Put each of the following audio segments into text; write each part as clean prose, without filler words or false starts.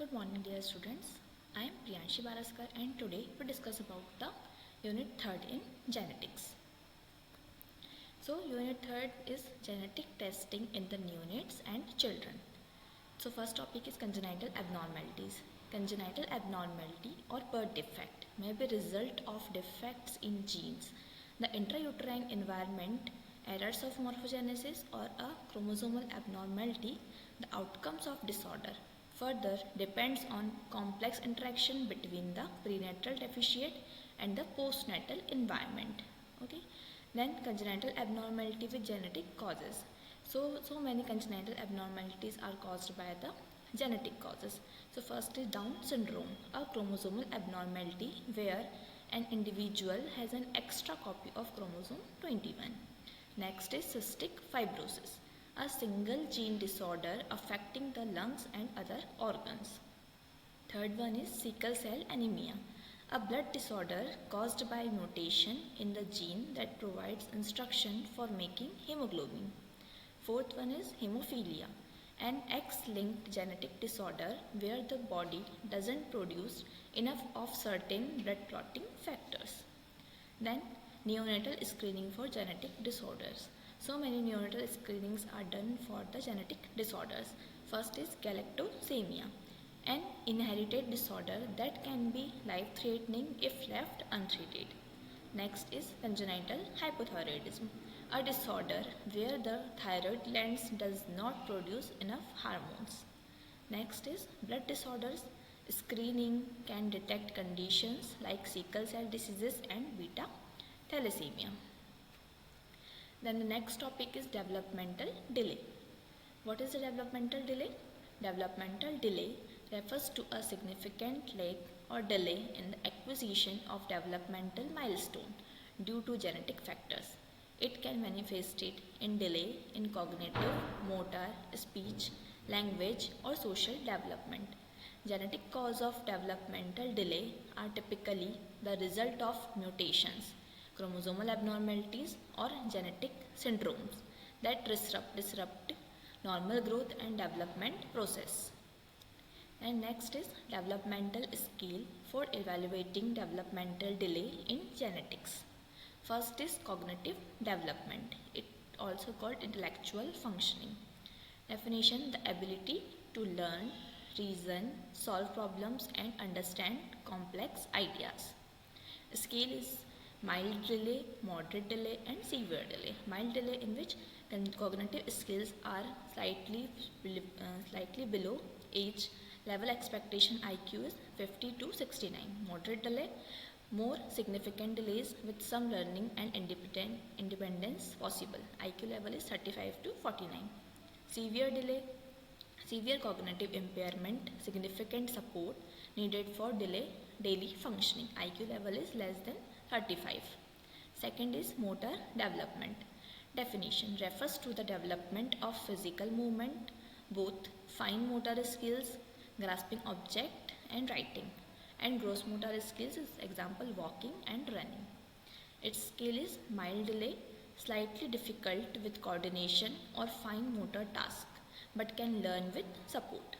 Good morning dear students. I am Priyanshi Baraskar and today we discuss about the unit 3rd in genetics. So unit 3rd is genetic testing in the neonates and children. So first topic is congenital abnormalities. Congenital abnormality or birth defect may be result of defects in genes, the intrauterine environment, errors of morphogenesis or a chromosomal abnormality. The outcomes of disorder further depends on complex interaction between the prenatal deficit and the postnatal environment. Okay. Then congenital abnormality with genetic causes. So many congenital abnormalities are caused by the genetic causes. So first is Down syndrome, a chromosomal abnormality where an individual has an extra copy of chromosome 21. Next is cystic fibrosis, a single gene disorder affecting the lungs and other organs. Third one is sickle cell anemia, a blood disorder caused by mutation in the gene that provides instruction for making hemoglobin. Fourth one is hemophilia, an X-linked genetic disorder where the body doesn't produce enough of certain blood clotting factors. Then neonatal screening for genetic disorders. So many neonatal screenings are done for the genetic disorders. First is galactosemia, an inherited disorder that can be life-threatening if left untreated. Next is congenital hypothyroidism, a disorder where the thyroid gland does not produce enough hormones. Next is blood disorders. Screening can detect conditions like sickle cell diseases and beta thalassemia. Then the next topic is developmental delay. What is the developmental delay? Developmental delay refers to a significant lag or delay in the acquisition of developmental milestone due to genetic factors. It can manifest it in delay in cognitive, motor, speech, language or social development. Genetic cause of developmental delay are typically the result of mutations, chromosomal abnormalities or genetic syndromes that disrupt normal growth and development process. And next is developmental scale for evaluating developmental delay in genetics. First is cognitive development. It also called intellectual functioning. Definition: the ability to learn, reason, solve problems and understand complex ideas. Scale is mild delay, moderate delay and severe delay. Mild delay in which cognitive skills are slightly below age level expectation IQ is 50 to 69. Moderate delay, more significant delays with some learning and independence possible. IQ level is 35 to 49. Severe delay, severe cognitive impairment, significant support needed for daily functioning. IQ level is less than 35. Second is motor development. Definition: refers to the development of physical movement, both fine motor skills, grasping object and writing, and gross motor skills is example walking and running. Its scale is mild delay, slightly difficult with coordination or fine motor task, but can learn with support.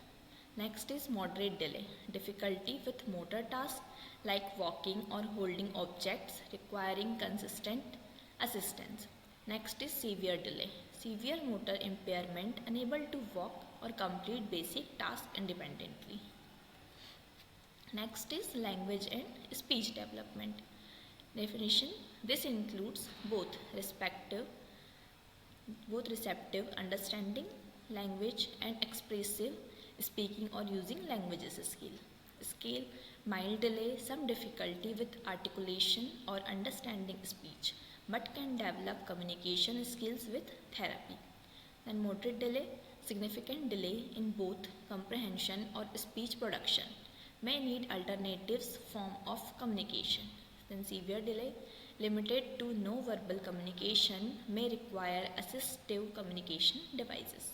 Next is moderate delay, difficulty with motor tasks like walking or holding objects requiring consistent assistance. Next is severe delay, severe motor impairment, unable to walk or complete basic tasks independently. Next is language and speech development. Definition: this includes both receptive understanding language and expressive speaking or using languages skill. Scale: mild delay, some difficulty with articulation or understanding speech, but can develop communication skills with therapy. Then moderate delay, significant delay in both comprehension or speech production, may need alternatives form of communication. Then severe delay, limited to no verbal communication, may require assistive communication devices.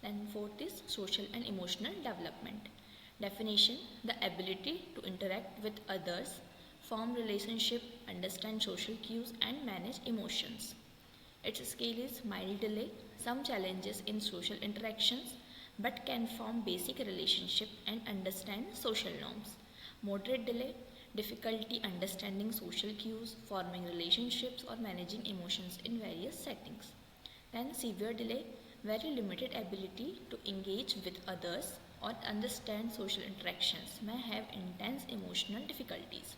Then fourth is social and emotional development. Definition: the ability to interact with others, form relationship, understand social cues and manage emotions. Its scale is mild delay, some challenges in social interactions, but can form basic relationship and understand social norms. Moderate delay, difficulty understanding social cues, forming relationships or managing emotions in various settings. Then severe delay, very limited ability to engage with others or understand social interactions, may have intense emotional difficulties.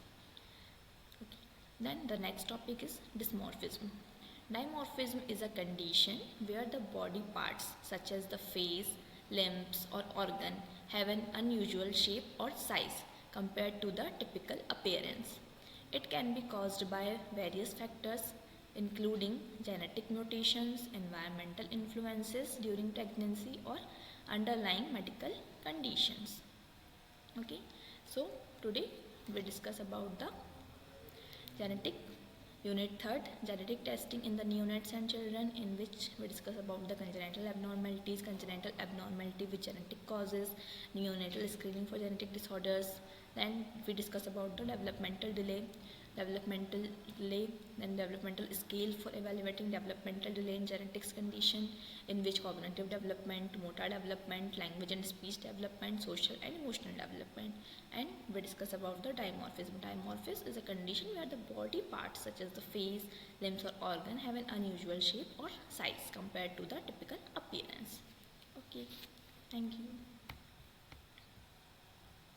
Okay. Then the next topic is dysmorphism. Dimorphism is a condition where the body parts such as the face, limbs or organ have an unusual shape or size compared to the typical appearance. It can be caused by various factors including genetic mutations, environmental influences during pregnancy or underlying medical conditions. Okay, so today we discuss about the genetic unit 3rd, genetic testing in the neonates and children, in which we discuss about the congenital abnormality with genetic causes, neonatal screening for genetic disorders. Then we discuss about the developmental delay, then developmental scale for evaluating developmental delay in genetics condition, in which cognitive development, motor development, language and speech development, social and emotional development. And we discuss about the dimorphism. Dimorphism is a condition where the body parts such as the face, limbs or organ have an unusual shape or size compared to the typical appearance. Okay, thank you.